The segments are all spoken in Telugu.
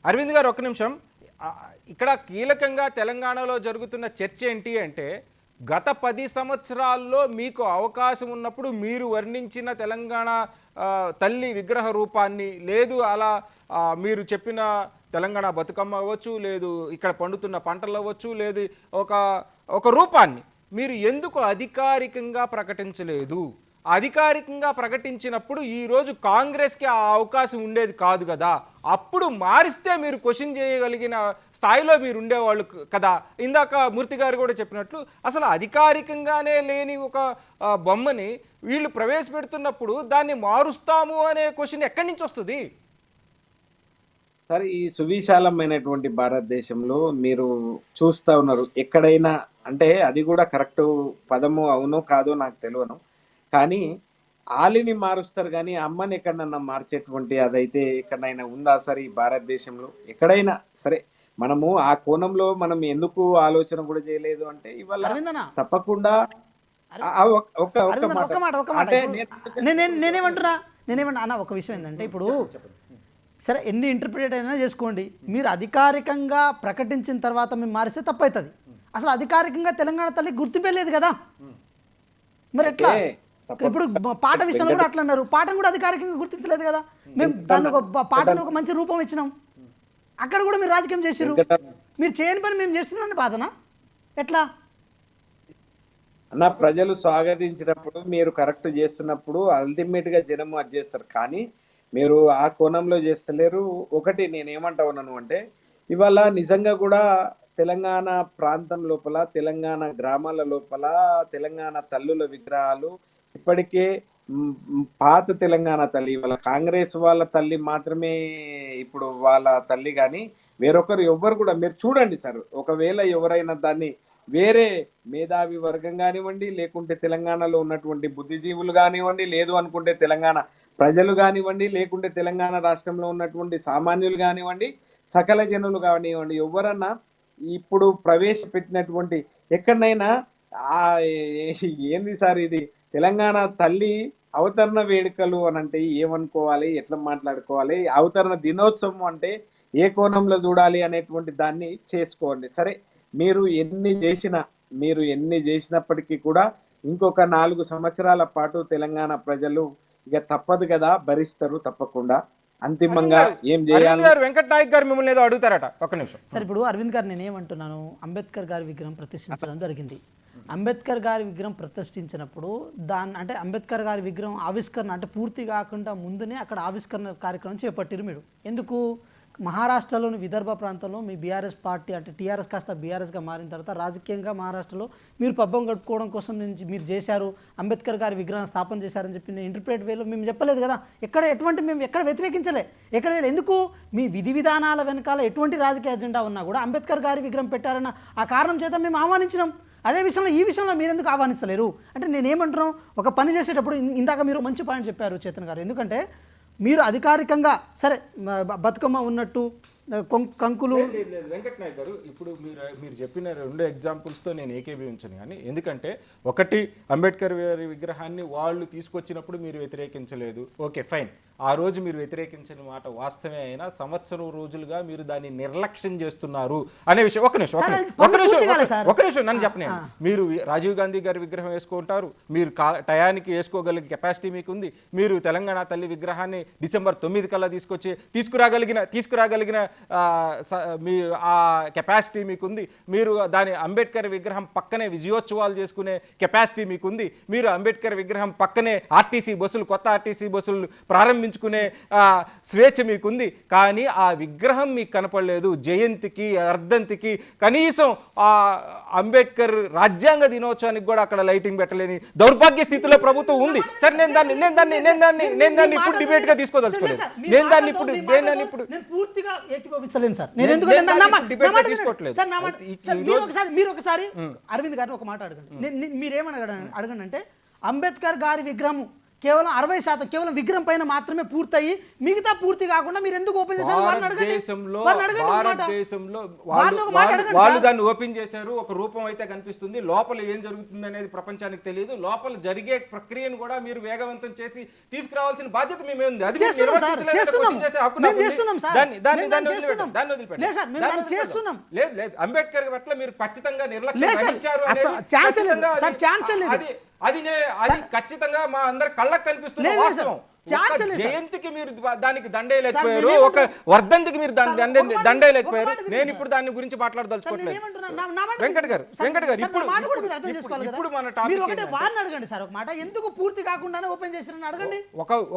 అరవింద్ గారు ఒక్క నిమిషం. ఆ, ఇక్కడ కీలకంగా తెలంగాణలో జరుగుతున్న చర్చ ఏంటి అంటే గత 10 సంవత్సరాల్లో మీకు అవకాశం ఉన్నప్పుడు మీరు వర్ణించిన తెలంగాణ తల్లి విగ్రహ రూపాన్ని లేదు అలా మీరు చెప్పిన తెలంగాణ బతుకమ్మ అవ్వచ్చు, లేదు ఇక్కడ పండుతున్న పంటలు అవ్వచ్చు, లేదు ఒక ఒక రూపాన్ని మీరు ఎందుకు అధికారికంగా ప్రకటించలేదు? అధికారికంగా ప్రకటించినప్పుడు ఈరోజు కాంగ్రెస్కి ఆ అవకాశం ఉండేది కాదు కదా. అప్పుడు మారిస్తే మీరు క్వశ్చన్ చేయగలిగిన స్థాయిలో మీరు ఉండేవాళ్ళు కదా. ఇందాక మూర్తి గారు కూడా చెప్పినట్లు అసలు అధికారికంగానే లేని ఒక బొమ్మని వీళ్ళు ప్రవేశపెడుతున్నప్పుడు దాన్ని మారుస్తాము అనే క్వశ్చన్ ఎక్కడి నుంచి వస్తుంది? సరే, ఈ సువిశాలమైనటువంటి భారతదేశంలో మీరు చూస్తా ఉన్నారు ఎక్కడైనా, అంటే అది కూడా కరెక్ట్ పదము అవునో కాదో నాకు తెలియను, కానీ ఆలిని మారుస్తారు కానీ అమ్మని ఎక్కడన్నా మార్చేటువంటి అదైతే ఎక్కడైనా ఉందా సరే ఈ భారతదేశంలో? ఎక్కడైనా సరే మనము ఆ కోణంలో మనం ఎందుకు ఆలోచన కూడా చేయలేదు అంటే ఇవాళ తప్పకుండా నేనేమంటున్నా అన్న ఒక విషయం ఏంటంటే, ఇప్పుడు సరే ఎన్ని ఇంటర్ప్రిటేట్ అయినా చేసుకోండి, మీరు అధికారికంగా ప్రకటించిన తర్వాత మేము మారిస్తే తప్పవుతుంది. అసలు అధికారికంగా తెలంగాణ తల్లి గుర్తింపే లేదు కదా, మరి ఎట్లా? ఇప్పుడు పాట విషయంలో కూడా అట్లా అన్నారు, పాటను కూడా అధికారికంగా గుర్తించలేదు కదా. మేము దాన్ని ఒక పాటను ఒక మంచి రూపం ఇచ్చినాం, అక్కడ కూడా మీరు రాజకీయం చేసారు. మీరు చేయని పని మేము చేస్తున్నామని బాధనా ఎట్లా అన్న? ప్రజలు స్వాగతించినప్పుడు మీరు కరెక్ట్ చేస్తున్నప్పుడు అల్టిమేట్ గా జనము అది చేస్తారు, కానీ మీరు ఆ కోణంలో చేస్తలేరు. ఒకటి నేనేమంటా ఉన్నాను అంటే ఇవాళ నిజంగా కూడా తెలంగాణ ప్రాంతం లోపల, తెలంగాణ గ్రామాల లోపల తెలంగాణ తల్లుల విగ్రహాలు ఇప్పటికే పాత తెలంగాణ తల్లి, వాళ్ళ కాంగ్రెస్ వాళ్ళ తల్లి మాత్రమే ఇప్పుడు వాళ్ళ తల్లి, కానీ వేరొకరు ఎవ్వరు కూడా మీరు చూడండి సార్. ఒకవేళ ఎవరైనా దాన్ని వేరే మేధావి వర్గం కానివ్వండి, లేకుంటే తెలంగాణలో ఉన్నటువంటి బుద్ధిజీవులు కానివ్వండి, లేదు అనుకుంటే తెలంగాణ ప్రజలు కానివ్వండి, లేకుంటే తెలంగాణ రాష్ట్రంలో ఉన్నటువంటి సామాన్యులు కానివ్వండి, సకల జనులు కానివ్వండి, ఎవరన్నా ఇప్పుడు ప్రవేశపెట్టినటువంటి ఎక్కడైనా ఏంది సార్ ఇది తెలంగాణ తల్లి అవతరణ వేడుకలు అని అంటే ఏమనుకోవాలి, ఎట్లా మాట్లాడుకోవాలి, అవతరణ దినోత్సవం అంటే ఏ కోణంలో చూడాలి అనేటువంటి దాన్ని చేసుకోండి. సరే, మీరు ఎన్ని చేసినప్పటికీ కూడా ఇంకొక 4 సంవత్సరాల పాటు తెలంగాణ ప్రజలు ఇక తప్పదు కదా, భరిస్తారు తప్పకుండా. అంతిమంగా ఏం చేయాలి? వెంకట నాయక్ గారు మిమ్మల్ని ఏదో అడుగుతారట, ఒక్క నిమిషం. సరే, ఇప్పుడు అరవింద్ గారు నేనేమంటున్నాను, అంబేద్కర్ గారి విగ్రహం ప్రతిష్ఠించడం జరిగింది. అంబేద్కర్ గారి విగ్రహం ప్రతిష్ఠించినప్పుడు అంటే అంబేద్కర్ గారి విగ్రహం ఆవిష్కరణ అంటే పూర్తి కాకుండా ముందునే అక్కడ ఆవిష్కరణ కార్యక్రమం చేపట్టారు మీరు. ఎందుకు? మహారాష్ట్రలోని విదర్భ ప్రాంతంలో మీ బీఆర్ఎస్ పార్టీ అంటే టీఆర్ఎస్ కాస్త బీఆర్ఎస్గా మారిన తర్వాత రాజకీయంగా మహారాష్ట్రలో మీరు పబ్బం గడుపుకోవడం కోసం మీరు చేశారు, అంబేద్కర్ గారి విగ్రహం స్థాపన చేశారని చెప్పి ఇంటర్ప్రిట్ వేలో మేము చెప్పలేదు కదా. మేము ఎక్కడ వ్యతిరేకించలే, ఎక్కడ ఎందుకు మీ విధి విధానాల వెనకాల ఎటువంటి రాజకీయ ఎజెండా ఉన్నా కూడా అంబేద్కర్ గారి విగ్రహం పెట్టారన్న ఆ కారణం చేత మేము ఆహ్వానించినాం. అదే విషయంలో ఈ విషయంలో మీరు ఎందుకు ఆహ్వానించలేరు అంటే నేనేమంటున్నాం, ఒక పని చేసేటప్పుడు ఇందాక మీరు మంచి పాయింట్ చెప్పారు చేతన్ గారు. ఎందుకంటే మీరు అధికారికంగా సరే బతుకమ్మ ఉన్నట్టు కంకులు వెంకట నాయక్ గారు, ఇప్పుడు మీరు చెప్పిన 2 ఎగ్జాంపుల్స్తో నేను ఏకీభవించను, కానీ ఎందుకంటే ఒకటి అంబేద్కర్ గారి విగ్రహాన్ని వాళ్ళు తీసుకొచ్చినప్పుడు మీరు వ్యతిరేకించలేదు, ఓకే ఫైన్, ఆ రోజు మీరు వ్యతిరేకించిన మాట వాస్తవమే అయినా సంవత్సరం రోజులుగా మీరు దాన్ని నిర్లక్ష్యం చేస్తున్నారు అనే విషయం. ఒక నిమిషం నన్ను చెప్పనే. మీరు రాజీవ్ గాంధీ గారి విగ్రహం వేసుకుంటారు, మీరు టయానికి వేసుకోగలిగే కెపాసిటీ మీకుంది, మీరు తెలంగాణ తల్లి విగ్రహాన్ని డిసెంబర్ 9 కల్లా తీసుకురాగలిగిన మీ ఆ కెపాసిటీ మీకుంది, మీరు దాని అంబేద్కర్ విగ్రహం పక్కనే విజయోత్సవాలు చేసుకునే కెపాసిటీ మీకుంది, మీరు అంబేద్కర్ విగ్రహం పక్కనే కొత్త ఆర్టీసీ బస్సులు ప్రారంభించుకునే స్వేచ్ఛ మీకుంది. కానీ ఆ విగ్రహం మీకు కనపడలేదు. జయంతికి వర్ధంతికి కనీసం ఆ అంబేద్కర్ రాజ్యాంగ దినోత్సవానికి కూడా అక్కడ లైటింగ్ పెట్టలేని దౌర్భాగ్య స్థితిలో ప్రభుత్వం ఉంది. సరే, నేను దాన్ని ఇప్పుడు డిబేట్ గా తీసుకోదలుచుకోలేదు. నేను దాన్ని ఇప్పుడు పూర్తిగా ఏకీభవించలేను సార్. మీరు ఒకసారి అరవింద్ గారిని ఒక మాట అడగండి. మీరేమని అడగండి అంటే అంబేద్కర్ గారి విగ్రహం కేవలం 60% కేవలం విగ్రహం పైన మాత్రమే పూర్తయి మిగతా పూర్తి కాకుండా మీరు ఎందుకు ఓపెన్ చేశారు వారిని అడగండి. భారతదేశంలో వాళ్ళు దాన్ని ఓపెన్ చేశారు. ఒక రూపం అయితే కనిపిస్తుంది, లోపల ఏం జరుగుతుంది అనేది ప్రపంచానికి తెలియదు. లోపల జరిగే ప్రక్రియను కూడా మీరు వేగవంతం చేసి తీసుకురావాల్సిన బాధ్యత మేము ఉంది. అది మీరు నిర్వర్తించలేదని క్వశ్చన్ చేసే హక్కు నాకు ఉంది. దాన్ని వదిలిపెట్టండి. లేదు అంబేద్కర్ పట్ల మీరు ఖచ్చితంగా నిర్లక్ష్యం వహించారు అది ఖచ్చితంగా మా అందరి కళ్ళకు కనిపిస్తున్న వాస్తవం. జయంతికి మీరు దానికి దండేయలేకపోయారు, ఒక వర్ధంతికి మీరు దండేయలేకపోయారు. నేను ఇప్పుడు దాని గురించి మాట్లాడదలుచుకోవట్లేదు. వెంకట్ గారు ఇప్పుడు మన టాపిక్ అడగండి సార్. ఒక మాట, ఎందుకు పూర్తి కాకుండానే ఓపెన్ చేశారని అడగండి.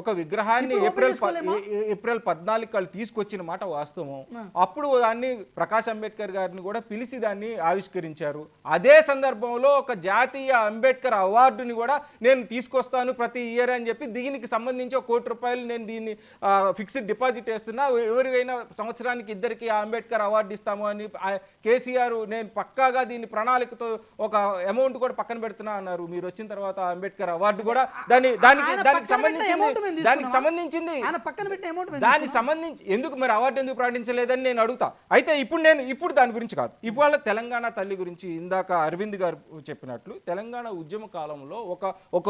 ఒక విగ్రహాన్ని ఏప్రిల్ 14 వాళ్ళు తీసుకొచ్చిన మాట వాస్తవం. అప్పుడు దాన్ని ప్రకాష్ అంబేద్కర్ గారిని కూడా పిలిచి దాన్ని ఆవిష్కరించారు. అదే సందర్భంలో ఒక జాతీయ అంబేద్కర్ అవార్డుని కూడా నేను తీసుకొస్తాను ప్రతి ఇయర్ అని చెప్పి దీనికి సంబంధించి ₹1 కోటి నేను దీన్ని ఫిక్స్డ్ డిపాజిట్ వేస్తున్నా, ఎవరికైనా సంవత్సరానికి 2కి అంబేద్కర్ అవార్డు ఇస్తాము అని కేసీఆర్ నేను పక్కాగా దీన్ని ప్రణాళికతో ఒక అమౌంట్ కూడా పక్కన పెడుతున్నా అన్నారు. మీరు వచ్చిన తర్వాత అంబేద్కర్ అవార్డు కూడా దానికి సంబంధించింది ఎందుకు మరి అవార్డు ఎందుకు ప్రకటించలేదని నేను అడుగుతా. అయితే ఇప్పుడు దాని గురించి కాదు, ఇవాళ తెలంగాణ తల్లి గురించి ఇందాక అరవింద్ గారు చెప్పినట్లు తెలంగాణ ఉద్యమ కాలంలో ఒక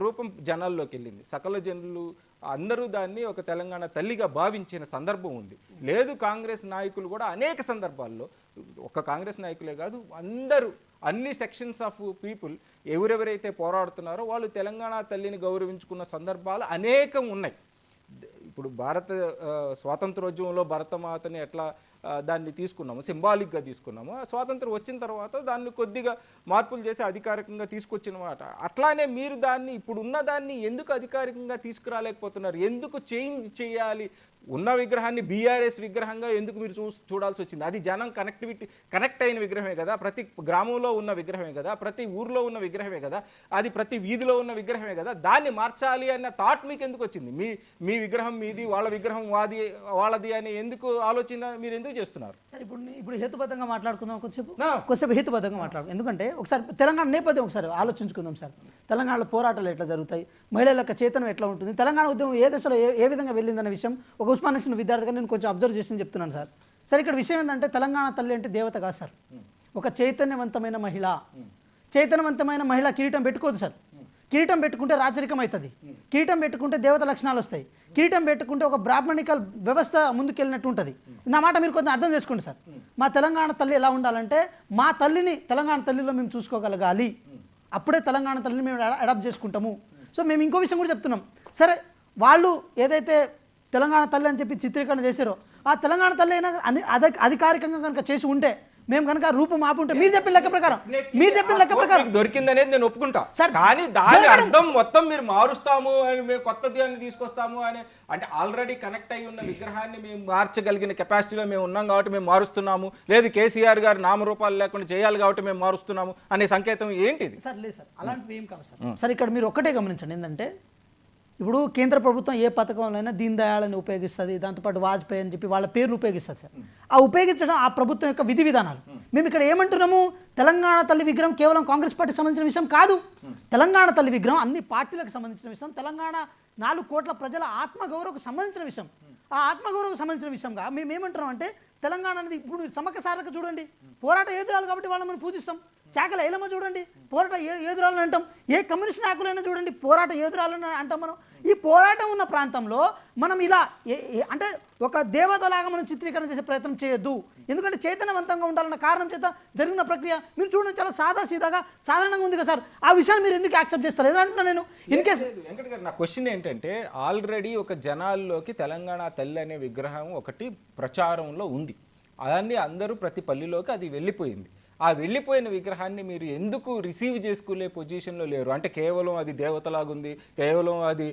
రూపం జనాల్లోకి వెళ్ళింది. సకల జనులు అందరూ దాన్ని ఒక తెలంగాణ తల్లిగా భావించిన సందర్భం ఉంది. లేదు కాంగ్రెస్ నాయకులు కూడా అనేక సందర్భాల్లో, ఒక కాంగ్రెస్ నాయకులే కాదు అందరూ అన్ని సెక్షన్స్ ఆఫ్ పీపుల్ ఎవరెవరైతే పోరాడుతున్నారో వాళ్ళు తెలంగాణ తల్లిని గౌరవించుకున్న సందర్భాలు అనేకం ఉన్నాయి. ఇప్పుడు భారత స్వాతంత్రోద్యమంలో భరతమాతని ఎట్లా దాన్ని తీసుకున్నాము, సింబాలిక్గా తీసుకున్నాము. స్వాతంత్రం వచ్చిన తర్వాత దాన్ని కొద్దిగా మార్పులు చేసి అధికారికంగా తీసుకొచ్చిన మాట. అట్లానే మీరు దాన్ని ఇప్పుడున్న దాన్ని ఎందుకు అధికారికంగా తీసుకురాలేకపోతున్నారు? ఎందుకు చేంజ్ చేయాలి? ఉన్న విగ్రహాన్ని బీఆర్ఎస్ విగ్రహంగా ఎందుకు మీరు చూడాల్సి వచ్చింది? అది జనం కనెక్ట్ అయిన విగ్రహమే కదా, ప్రతి గ్రామంలో ఉన్న విగ్రహమే కదా, ప్రతి ఊర్లో ఉన్న విగ్రహమే కదా, అది ప్రతి వీధిలో ఉన్న విగ్రహమే కదా. దాన్ని మార్చాలి అన్న థాట్ మీకు ఎందుకు వచ్చింది? మీ విగ్రహం మీది, వాళ్ళ విగ్రహం వాళ్ళది అని ఎందుకు ఆలోచన మీరు ఎందుకు చేస్తున్నారు? సార్ ఇప్పుడు హేతుబద్ధంగా మాట్లాడుకుందాం, కొద్దిసేపు హేతుబద్ధంగా మాట్లాడుకుందాం. ఎందుకంటే ఒకసారి తెలంగాణ నేపథ్యం ఒకసారి ఆలోచించుకుందాం సార్. తెలంగాణలో పోరాటాలు ఎట్లా జరుగుతాయి, మహిళల యొక్క చేతనం ఎట్లా ఉంటుంది, తెలంగాణ ఉద్యమం ఏ దశలో ఏ విధంగా వెళ్ళిందన్న విషయం ఒక ఉస్మానియా విద్యార్థిగా నేను కొంచెం అబ్జర్వ్ చేసి చెప్తున్నాను సార్. సార్ ఇక్కడ విషయం ఏంటంటే తెలంగాణ తల్లి అంటే దేవత కాదు సార్, ఒక చైతన్యవంతమైన మహిళ కిరీటం పెట్టుకోదు సార్. కిరీటం పెట్టుకుంటే రాచరికం అవుతుంది, కిరీటం పెట్టుకుంటే దేవత లక్షణాలు వస్తాయి, కిరీటం పెట్టుకుంటే ఒక బ్రాహ్మణికల్ వ్యవస్థ ముందుకెళ్ళినట్టు ఉంటుంది. నా మాట మీరు కొంచెం అర్థం చేసుకోండి సార్. మా తెలంగాణ తల్లి ఎలా ఉండాలంటే మా తల్లిని తెలంగాణ తల్లిలో మేము చూసుకోగలగాలి, అప్పుడే తెలంగాణ తల్లిని మేము అడాప్ట్ చేసుకుంటాము. సో మేము ఇంకో విషయం కూడా చెప్తున్నాం. సరే వాళ్ళు ఏదైతే తెలంగాణ తల్లి అని చెప్పి చిత్రీకరణ చేశారో ఆ తెలంగాణ తల్లి అయినా అధికారికంగా కనుక చేసి ఉంటే, మేము కనుక రూపం ఆపుంటే మీరు చెప్పిన లెక్క ప్రకారం దొరికిందనేది నేను ఒప్పుకుంటా. కానీ దాని అర్థం మొత్తం మీరు మారుస్తాము అని, మేము కొత్తది అని తీసుకొస్తాము అని అంటే ఆల్రెడీ కనెక్ట్ అయి ఉన్న విగ్రహాన్ని మేము మార్చగలిగిన కెపాసిటీలో మేము ఉన్నాం కాబట్టి మేము మారుస్తున్నాము, లేదు కేసీఆర్ గారు నామరూపాలు లేకుండా చేయాలి కాబట్టి మేము మారుస్తున్నాము అనే సంకేతం ఏంటిది? సార్ లేదు సార్, అలాంటివి ఏం కాదు సార్. సార్ ఇక్కడ మీరు ఒక్కటే గమనించండి, ఏంటంటే ఇప్పుడు కేంద్ర ప్రభుత్వం ఏ పథకంలోనైనా దీన్ దయాళ్ అని ఉపయోగిస్తుంది, దాంతోపాటు వాజ్పేయి అని చెప్పి వాళ్ళ పేర్లు ఉపయోగిస్తుంది సార్. ఆ ఉపయోగించడం ఆ ప్రభుత్వం యొక్క విధి విధానాలు. మేము ఇక్కడ ఏమంటున్నాము, తెలంగాణ తల్లి విగ్రహం కేవలం కాంగ్రెస్ పార్టీకి సంబంధించిన విషయం కాదు, తెలంగాణ తల్లి విగ్రహం అన్ని పార్టీలకు సంబంధించిన విషయం, తెలంగాణ 4 కోట్ల ప్రజల ఆత్మగౌరవకు సంబంధించిన విషయం. ఆ ఆత్మగౌరవకు సంబంధించిన విషయంగా మేము ఏమంటున్నాం అంటే తెలంగాణ అనేది ఇప్పుడు సమ్మక్క సారక్క చూడండి, పోరాట యోధురాలు కాబట్టి వాళ్ళని మనం పూజిస్తాం. చాకల ఏలమ్మ చూడండి, పోరాట యోధురాలని అంటాం. ఏ కమ్యూనిస్ట్ నాయకులైనా చూడండి, పోరాట యోధురాలని అంటాం. మనం ఈ పోరాటం ఉన్న ప్రాంతంలో మనం ఇలా అంటే ఒక దేవతలాగా మనం చిత్రీకరణ చేసే ప్రయత్నం చేయొద్దు. ఎందుకంటే చైతన్యవంతంగా ఉండాలన్న కారణం చేత జరిగిన ప్రక్రియ మీరు చూడండి చాలా సాదాసీదాగా సాధారణంగా ఉంది కదా సార్. ఆ విషయాన్ని మీరు ఎందుకు యాక్సెప్ట్ చేస్తారు? ఏదంటున్నా నేను ఇన్కేస్ వెంకట్ గారు, నా క్వశ్చన్ ఏంటంటే ఆల్రెడీ ఒక జనాల్లోకి తెలంగాణ తల్లి అనే విగ్రహం ఒకటి ప్రచారంలో ఉంది, అలాన్ని అందరూ ప్రతి పల్లిలోకి అది వెళ్ళిపోయింది. ఆ వెళ్ళిపోయిన విగ్రహాన్ని మీరు ఎందుకు రిసీవ్ చేసుకునే పొజిషన్లో లేరు? అంటే కేవలం అది దేవతలాగుంది, కేవలం అది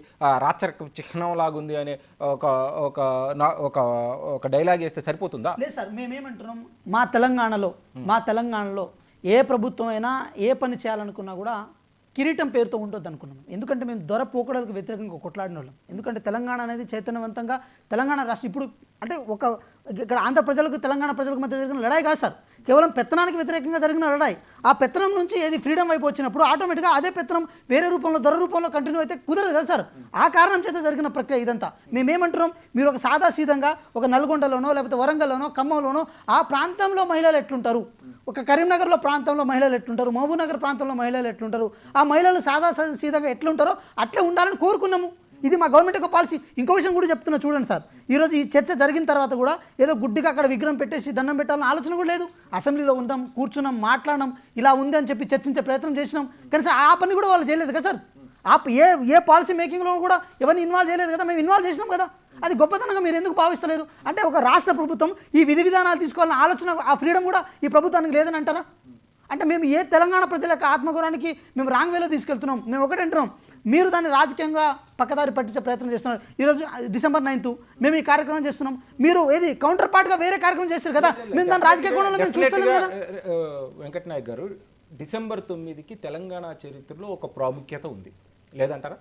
రాచరిక చిహ్నం లాగుంది అనే ఒక డైలాగ్ వేస్తే సరిపోతుందా? లేదు సార్, మేమేమంటున్నాం, మా తెలంగాణలో ఏ ప్రభుత్వం అయినా ఏ పని చేయాలనుకున్నా కూడా కిరీటం పేరుతో ఉంటుంది అనుకున్నాం. ఎందుకంటే మేము దొర పోకడలకు వ్యతిరేకంగా కొట్లాడిన వాళ్ళం. ఎందుకంటే తెలంగాణ అనేది చైతన్యవంతంగా తెలంగాణ రాష్ట్రం ఇప్పుడు అంటే ఇక్కడ ఆంధ్ర ప్రజలకు తెలంగాణ ప్రజలకు మధ్య జరిగిన లడాయి కాదు సార్, కేవలం పెత్తనానికి వ్యతిరేకంగా జరిగిన లడాయి. ఆ పెత్తనం నుంచి ఏది ఫ్రీడమ్ వైపు వచ్చినప్పుడు ఆటోమేటిక్గా అదే పెత్తనం వేరే రూపంలో దొర రూపంలో కంటిన్యూ అయితే కుదరదు కదా సార్. ఆ కారణం చేత జరిగిన ప్రక్రియ ఇదంతా. మేమేమంటున్నాం, మీరు ఒక సాదా సీదంగా ఒక నల్గొండలోనో లేకపోతే వరంగల్లోనో ఖమ్మంలోనో ఆ ప్రాంతంలో మహిళలు ఎట్లుంటారు, ఒక కరీంనగర్లో ప్రాంతంలో మహిళలు ఎట్లుంటారు, మహబూబ్నగర్ ప్రాంతంలో మహిళలు ఎట్లుంటారు, ఆ మహిళలు సాదా సీదంగా ఎట్లుంటారో అట్లే ఉండాలని కోరుకున్నాము. ఇది మా గవర్నమెంట్ యొక్క పాలసీ. ఇంకో విషయం కూడా చెప్తున్నా చూడండి సార్, ఈరోజు ఈ చర్చ జరిగిన తర్వాత కూడా ఏదో గుడ్డిగా అక్కడ విగ్రహం పెట్టేసి దండం పెట్టాలని ఆలోచన కూడా లేదు. అసెంబ్లీలో ఉందాం, కూర్చున్నాం, మాట్లాడడం, ఇలా ఉంది అని చెప్పి చర్చించే ప్రయత్నం చేసినాం. కానీ ఆ పని కూడా వాళ్ళు చేయలేదు కదా సార్. ఏ పాలసీ మేకింగ్లో కూడా ఎవరిని ఇన్వాల్వ్ చేయలేదు కదా, మేము ఇన్వాల్వ్ చేసినాం కదా. అది గొప్పతనంగా మీరు ఎందుకు భావిస్తలేరు? అంటే ఒక రాష్ట్ర ప్రభుత్వం ఈ విధి విధానాలు తీసుకోవాలన్న ఆలోచన, ఆ ఫ్రీడమ్ కూడా ఈ ప్రభుత్వానికి లేదని అంటారా? అంటే మేము ఏ తెలంగాణ ప్రజల యొక్క ఆత్మగౌరవానికి మేము రాంగ్ వేలో తీసుకెళ్తున్నాం. మేము ఒకటి అంటున్నాం, మీరు దాన్ని రాజకీయంగా పక్కదారి పట్టించే ప్రయత్నం చేస్తున్నారు. ఈరోజు December 9th మేము ఈ కార్యక్రమం చేస్తున్నాం, మీరు ఏది కౌంటర్ పార్ట్గా వేరే కార్యక్రమం చేస్తారు కదా, మేము దాని రాజకీయ కోణంలో మేము చూస్తున్నాం కదా. వెంకట నాయక్ గారు, December 9కి తెలంగాణ చరిత్రలో ఒక ప్రాముఖ్యత ఉంది, లేదంటారా?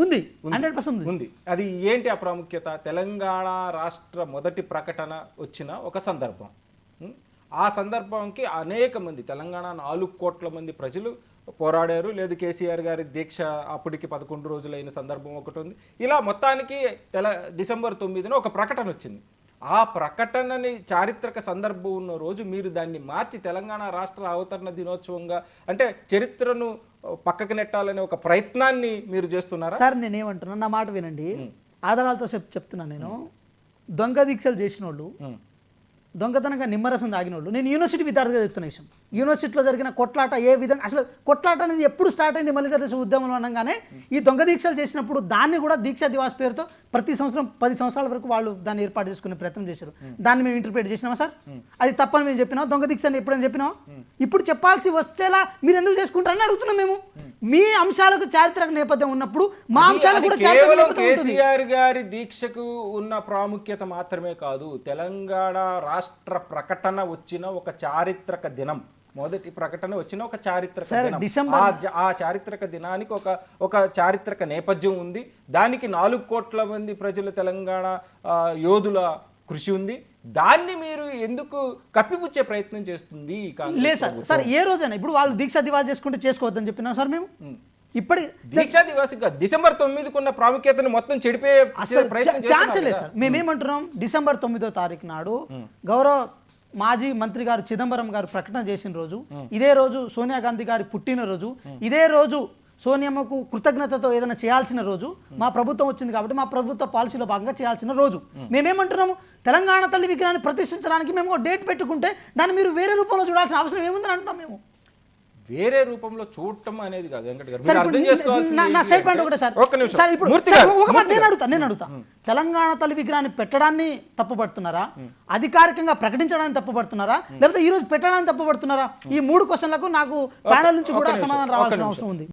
ఉంది, 100% ఉంది. అది ఏంటి ఆ ప్రాముఖ్యత? తెలంగాణ రాష్ట్ర మొదటి ప్రకటన వచ్చిన ఒక సందర్భం. ఆ సందర్భంకి అనేక మంది, తెలంగాణ 4 కోట్ల మంది ప్రజలు పోరాడారు. లేదు కేసీఆర్ గారి దీక్ష అప్పటికి 11 రోజులైన సందర్భం ఒకటి ఉంది. ఇలా మొత్తానికి December 9న ఒక ప్రకటన వచ్చింది. ఆ ప్రకటనని చారిత్రక సందర్భం ఉన్న రోజు మీరు దాన్ని మార్చి తెలంగాణ రాష్ట్ర అవతరణ దినోత్సవంగా, అంటే చరిత్రను పక్కకు నెట్టాలనే ఒక ప్రయత్నాన్ని మీరు చేస్తున్నారా? సార్ నేనేమంటున్నా, నా మాట వినండి, ఆధారాలతో చెప్తున్నాను. నేను దొంగ దీక్షలు చేసిన వాళ్ళు, దొంగతనంగా నిమ్మరసం తాగిన వాళ్ళు, నేను యూనివర్సిటీ విద్యార్థిగా చెప్తున్న విషయం, యూనివర్సిటీలో జరిగిన కొట్లాట ఏ విధంగా, అసలు కొట్లాట అనేది ఎప్పుడు స్టార్ట్ అయింది మలిదశ ఉద్యమంలో అనగానే ఈ దొంగ దీక్షలు చేసినప్పుడు దాన్ని కూడా దీక్షా దివాస్ పేరుతో ప్రతి సంవత్సరం 10 సంవత్సరాల వరకు వాళ్ళు దాన్ని ఏర్పాటు చేసుకునే ప్రయత్నం చేశారు. దాన్ని మేము ఇంటర్ప్రిట్ చేసినామా సార్? అది తప్పని మేము చెప్పినాం? దొంగ దీక్ష అని ఎప్పుడైనా చెప్పినాం? ఇప్పుడు చెప్పాల్సి వచ్చేలా మీరు ఎందుకు చేసుకుంటారని అడుగుతున్నాం మేము. మీ అంశాలకు చారిత్రక నేపథ్యం ఉన్నప్పుడు మా అంశాలకు కూడా చారిత్రక నేపథ్యం ఉంటుంది. కేసీఆర్ గారి దీక్షకు ఉన్న ప్రాముఖ్యత మాత్రమే కాదు, తెలంగాణ రాష్ట్ర ప్రకటన వచ్చిన ఒక చారిత్రక దినం, మొదటి ప్రకటన వచ్చిన ఒక చారిత్రక దినం. ఆ చారిత్రక దినానికి ఒక చారిత్రక నేపథ్యం ఉంది. దానికి 4 కోట్ల మంది ప్రజల తెలంగాణ యోధుల కృషి ఉంది. దాన్ని మీరు ఎందుకు కప్పిపుచ్చే ప్రయత్నం చేస్తుంది? లేదు సార్, సార్ ఏ రోజైనా ఇప్పుడు వాళ్ళు దీక్షా దివాస్ చేసుకుంటే చేసుకోవద్దని చెప్పినాం సార్ మేము. ఇప్పటి దీక్షా దివాస్ December 9కు ఉన్న ప్రాముఖ్యతను మొత్తం చెడిపే ప్రయత్నం ఛాన్స్ లేదు సార్. మేమేమంటున్నాం, December 9వ తారీఖు నాడు గౌరవ మాజీ మంత్రి గారు చిదంబరం గారు ప్రకటన చేసిన రోజు, ఇదే రోజు సోనియా గాంధీ గారి పుట్టినరోజు, ఇదే రోజు సోనియమ్మకు కృతజ్ఞతతో ఏదైనా చేయాల్సిన రోజు, మా ప్రభుత్వం వచ్చింది కాబట్టి మా ప్రభుత్వ పాలసీలో భాగంగా చేయాల్సిన రోజు. మేమేమంటున్నాము, తెలంగాణ తల్లి విగ్రహాన్ని ప్రతిష్ఠించడానికి మేము ఒక డేట్ పెట్టుకుంటే దాన్ని మీరు వేరే రూపంలో చూడాల్సిన అవసరం ఏముందని అంటున్నాం మేము. వేరే రూపంలో చూడటం అనేది కాదు వెంకట గారు, మీరు అర్థం చేసుకోవాల్సింది నా స్టేట్మెంట్ ఒకటే సార్. ఒక్క నిమిషం సార్ ఇప్పుడు ఒక మాట నేను అడుగుతా, తెలంగాణ తల్లి విగ్రహాన్ని పెట్టడాన్ని తప్పుపడుతున్నారా, అధికారికంగా ప్రకటించడానికి తప్పుపడుతున్నారా, లేకపోతే ఈ రోజు పెట్టడానికి తప్పుపడుతున్నారా? ఈ 3 క్వశ్చన్లకు నాకు ప్యానల్ నుంచి కూడా సమాధానం రావాల్సిన అవసరం ఉంది.